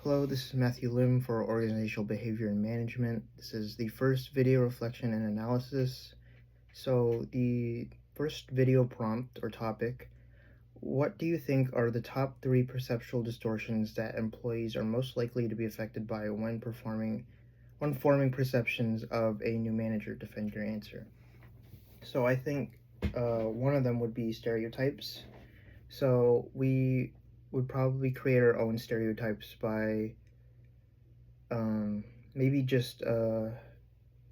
Hello, this is Matthew Lim for Organizational Behavior and Management. This is the first video reflection and analysis. So, the first video prompt or topic: what do you think are the top three perceptual distortions that employees are most likely to be affected by when forming perceptions of a new manager? Defend your answer. So, I think one of them would be stereotypes. So, we would probably create our own stereotypes by um, maybe just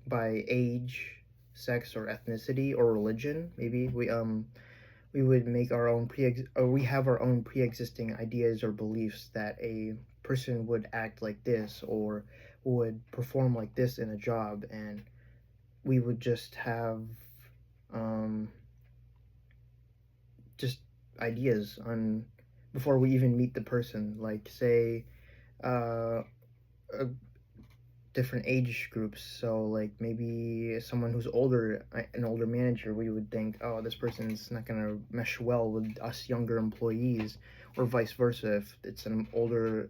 by age, sex, or ethnicity or religion. Maybe we would make our own or we have our own pre-existing ideas or beliefs that a person would act like this or would perform like this in a job, and we would just have um, just ideas on before we even meet the person. Like, say, uh, a different age groups. So like maybe someone who's older, an older manager, we would think, oh, this person's not gonna mesh well with us younger employees, or vice versa. If it's an older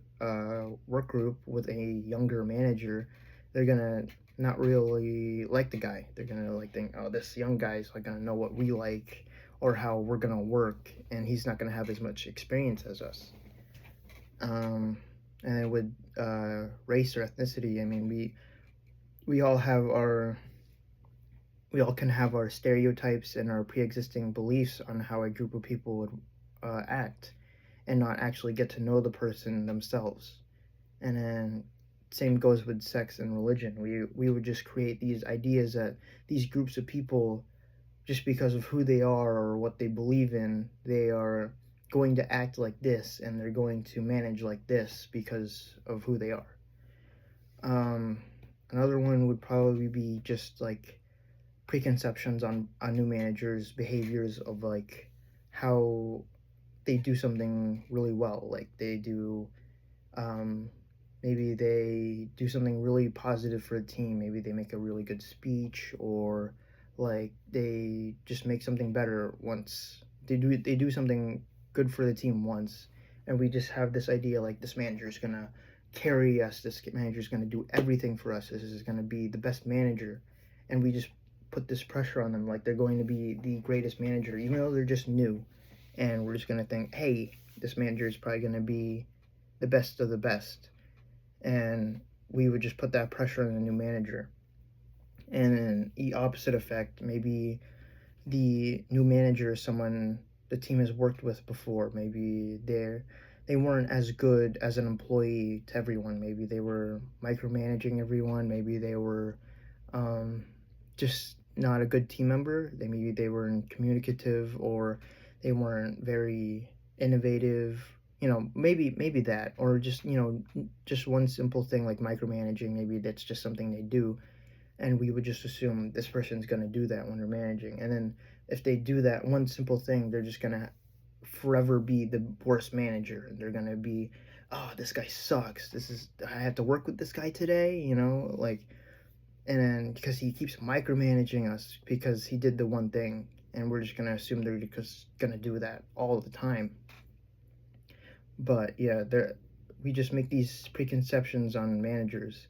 work group with a younger manager, they're gonna not really like the guy. They're gonna like think, oh, this young guy's like gonna know what we like or how we're gonna work, and he's not gonna have as much experience as us. Um, and with race or ethnicity, I mean, we all have our we all can have our stereotypes and our pre-existing beliefs on how a group of people would act, and not actually get to know the person themselves. And then same goes with sex and religion. We would just create these ideas that these groups of people, just because of who they are or what they believe in, they are going to act like this and they're going to manage like this because of who they are. Um, Another one would probably be just like preconceptions on new managers' behaviors of like how they do something really well. Like they do, um, maybe they do something really positive for the team. Maybe they make a really good speech, or like they just make something better once they do something good for the team once, and we just have this idea like this manager is gonna carry us. This manager is gonna do everything for us. This is gonna be the best manager, and we just put this pressure on them like they're going to be the greatest manager, even though they're just new, and we're just gonna think, hey, this manager is probably gonna be the best of the best, and we would just put that pressure on the new manager. And then the opposite effect, maybe the new manager is someone the team has worked with before. Maybe they weren't as good as an employee to everyone. Maybe they were micromanaging everyone. Maybe they were um, just not a good team member. Maybe they weren't communicative, or they weren't very innovative. Maybe that, or just just one simple thing like micromanaging. Maybe that's just something they do, and we would just assume this person's gonna do that when they're managing. And then if they do that one simple thing, they're just gonna forever be the worst manager. They're gonna be, oh, this guy sucks. I have to work with this guy today. Like, and then because he keeps micromanaging us because he did the one thing, and we're just gonna assume they're just gonna do that all the time. But yeah, we just make these preconceptions on managers.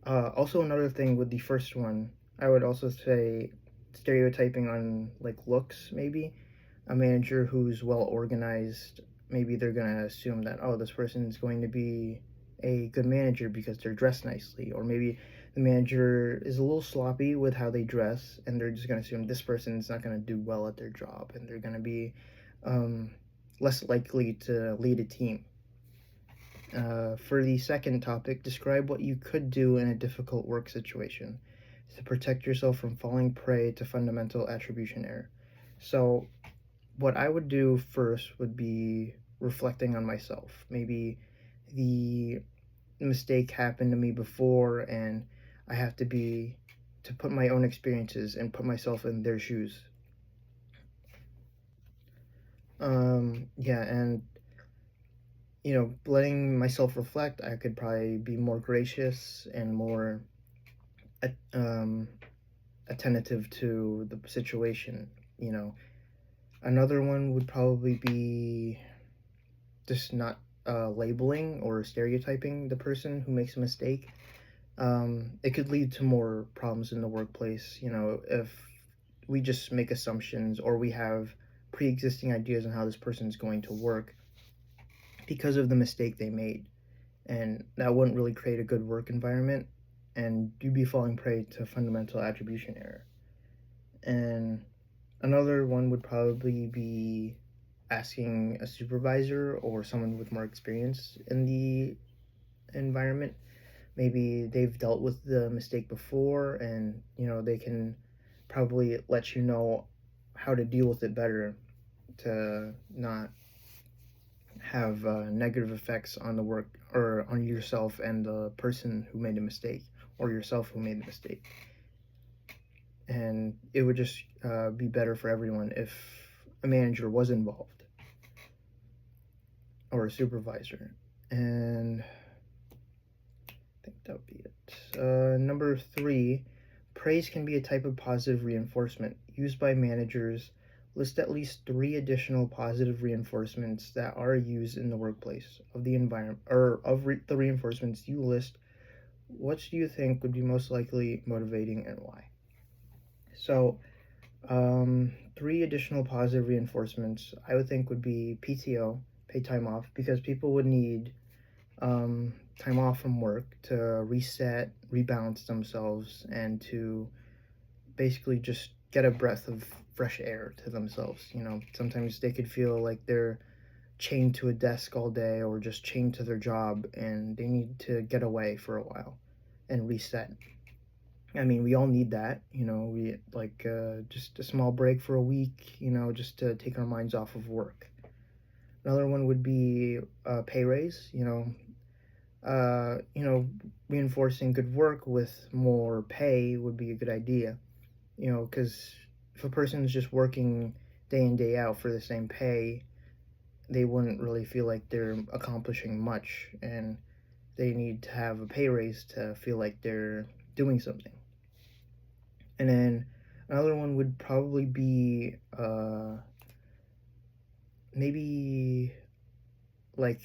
Also, another thing with the first one, I would also say stereotyping on like looks. Maybe a manager who's well organized, maybe they're gonna assume that, oh, this person is going to be a good manager because they're dressed nicely. Or maybe the manager is a little sloppy with how they dress, and they're just gonna assume this person's not gonna do well at their job, and they're gonna be um, less likely to lead a team. For the second topic, describe what you could do in a difficult work situation to protect yourself from falling prey to fundamental attribution error. So, what I would do first would be reflecting on myself. Maybe the mistake happened to me before, and I have to put my own experiences and put myself in their shoes. Yeah, and letting myself reflect, I could probably be more gracious and more um, attentive to the situation. Another one would probably be just not labeling or stereotyping the person who makes a mistake, it could lead to more problems in the workplace. You know, if we just make assumptions or we have pre-existing ideas on how this person is going to work because of the mistake they made, and that wouldn't really create a good work environment, and you'd be falling prey to fundamental attribution error. And another one would probably be asking a supervisor or someone with more experience in the environment. Maybe they've dealt with the mistake before, and they can probably let you know how to deal with it better to not have negative effects on the work or on yourself and the person who made the mistake, or yourself who made the mistake. And it would just be better for everyone if a manager was involved or a supervisor. And I think that would be it. Number 3, praise can be a type of positive reinforcement used by managers. List at least 3 additional positive reinforcements that are used in the workplace of the environment, or the reinforcements you list. What do you think would be most likely motivating and why? So, 3 additional positive reinforcements I would think would be PTO, paid time off, because people would need time off from work to reset, rebalance themselves, and to basically just get a breath of fresh air to themselves. Sometimes they could feel like they're chained to a desk all day or just chained to their job, and they need to get away for a while and reset. I mean, we all need that, we like just a small break for a week, just to take our minds off of work. Another one would be a pay raise, reinforcing good work with more pay would be a good idea, because if a person's just working day in, day out for the same pay, they wouldn't really feel like they're accomplishing much, and they need to have a pay raise to feel like they're doing something. And then another one would probably be maybe like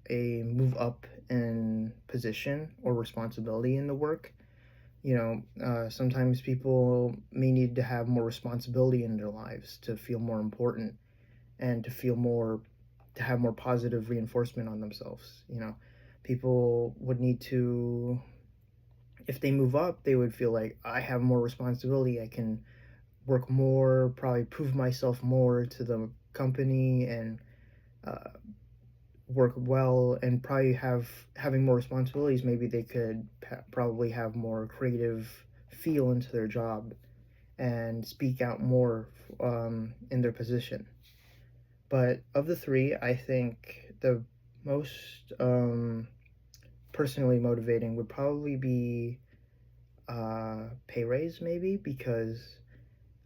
a move up in position or responsibility in the work. Sometimes people may need to have more responsibility in their lives to feel more important and to have more positive reinforcement on themselves. People would need to, if they move up, they would feel like, I have more responsibility, I can work more, probably prove myself more to the company, and work well, and probably having more responsibilities, maybe they could probably have more creative feel into their job and speak out more in their position. But of the 3, I think the most personally motivating would probably be pay raise, maybe, because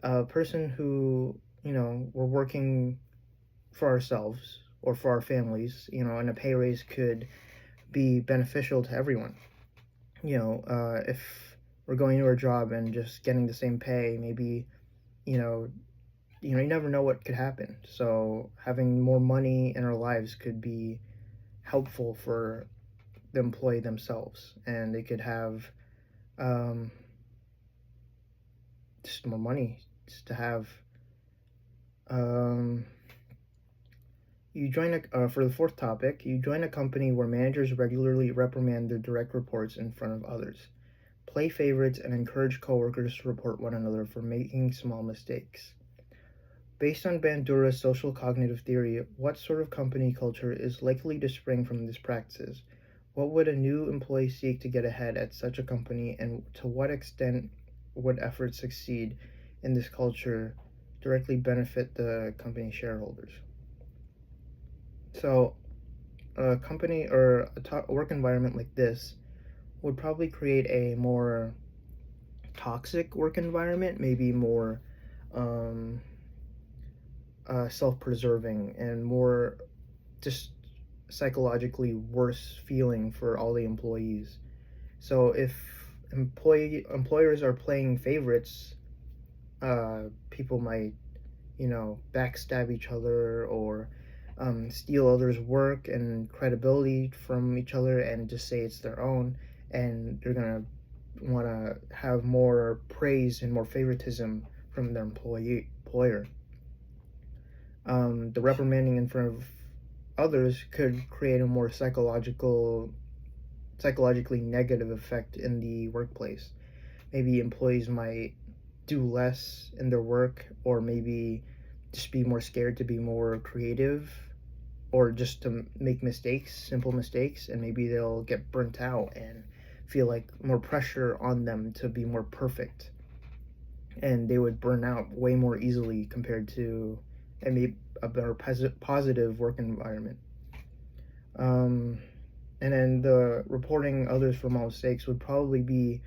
a person who, we're working for ourselves or for our families, and a pay raise could be beneficial to everyone. If we're going to our job and just getting the same pay, maybe, you never know what could happen. So having more money in our lives could be helpful for the employee themselves, and they could have just more money just to have. You join for the 4th topic, you join a company where managers regularly reprimand their direct reports in front of others. Play favorites and encourage coworkers to report one another for making small mistakes. Based on Bandura's social cognitive theory, what sort of company culture is likely to spring from these practices? What would a new employee seek to get ahead at such a company, and to what extent would efforts succeed in this culture directly benefit the company shareholders? So, a company or a work environment like this would probably create a more toxic work environment, maybe more self-preserving and more just psychologically worse feeling for all the employees. So if employers are playing favorites, people might backstab each other, or steal others' work and credibility from each other and just say it's their own, and they're gonna want to have more praise and more favoritism from their employer. The reprimanding in front of others could create a more psychologically negative effect in the workplace. Maybe employees might do less in their work, or maybe just be more scared to be more creative, or just to make mistakes, simple mistakes, and maybe they'll get burnt out and feel like more pressure on them to be more perfect, and they would burn out way more easily compared to a maybe a better positive work environment. Um, and then the reporting others for small mistakes would probably be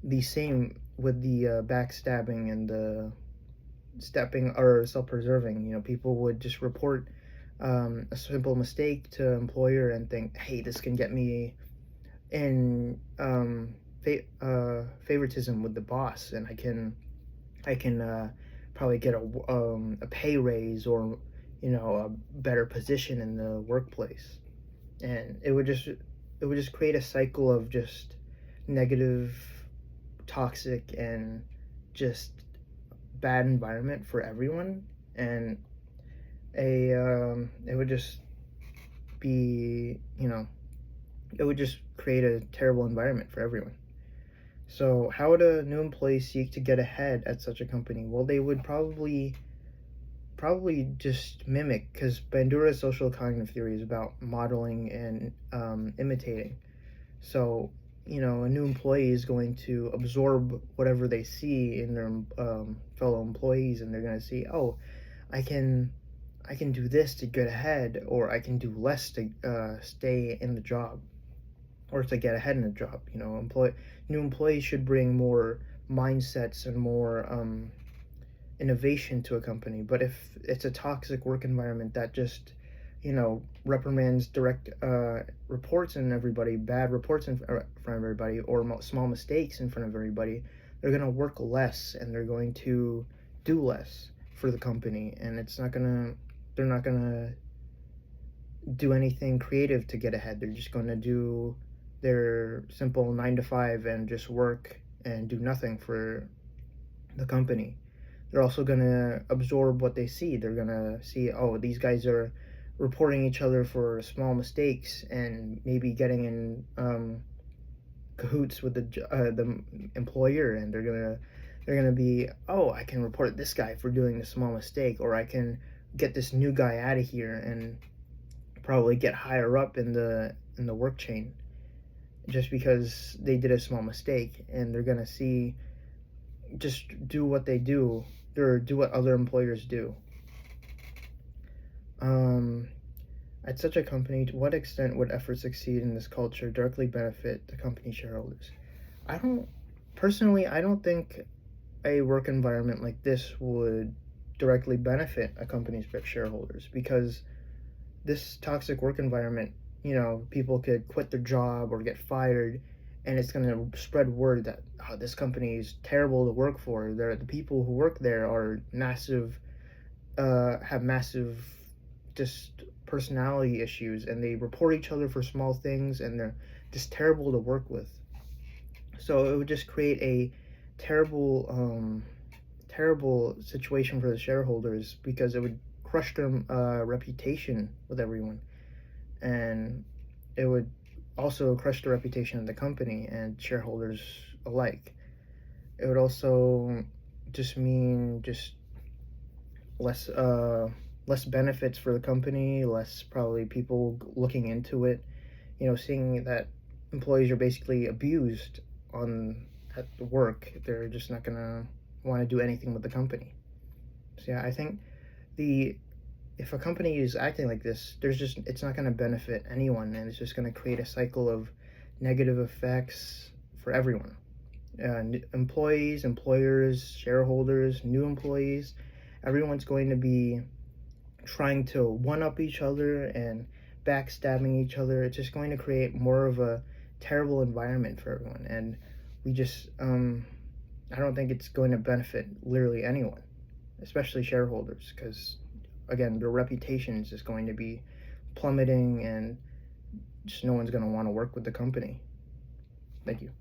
the same with the backstabbing and the stepping or self-preserving. People would just report a simple mistake to employer and think, hey, this can get me in favoritism with the boss, and I can probably get a pay raise, or a better position in the workplace. And it would just create a cycle of just negative, toxic, and just bad environment for everyone. And it would just be, it would just create a terrible environment for everyone. So how would a new employee seek to get ahead at such a company? Well, they would probably just mimic, because Bandura's social cognitive theory is about modeling and imitating. So, a new employee is going to absorb whatever they see in their fellow employees, and they're going to see, oh, I can do this to get ahead, or I can do less to stay in the job, or to get ahead in the job. New employees should bring more mindsets and more innovation to a company. But if it's a toxic work environment that just reprimands direct reports in everybody, bad reports in front of everybody, or small mistakes in front of everybody, they're going to work less, and they're going to do less for the company, and they're not going to do anything creative to get ahead. They're just going to do their simple 9 to 5 and just work and do nothing for the company. They're also going to absorb what they see. They're going to see, oh, these guys are reporting each other for small mistakes, and maybe getting in cahoots with the employer, and they're gonna be, oh, I can report this guy for doing a small mistake, or I can get this new guy out of here and probably get higher up in the work chain, just because they did a small mistake. And they're gonna see, just do what they do, or do what other employers do. At such a company, to what extent would efforts succeed in this culture directly benefit the company shareholders? I don't Personally, I don't think a work environment like this would directly benefit a company's shareholders, because this toxic work environment, people could quit their job or get fired, and it's going to spread word that, oh, this company is terrible to work for. The people who work there are have massive just personality issues, and they report each other for small things, and they're just terrible to work with. So it would just create a terrible situation for the shareholders, because it would crush their reputation with everyone, and it would also crush the reputation of the company and shareholders alike. It would also just mean less less benefits for the company, less probably people looking into it, seeing that employees are basically abused at the work. They're just not gonna want to do anything with the company. So yeah, I think the if a company is acting like this, it's not going to benefit anyone, and it's just going to create a cycle of negative effects for everyone. Employees, employers, shareholders, new employees, everyone's going to be trying to one-up each other and backstabbing each other. It's just going to create more of a terrible environment for everyone, and I don't think it's going to benefit literally anyone, especially shareholders, because again, their reputation is just going to be plummeting, and just no one's going to want to work with the company. Thank you.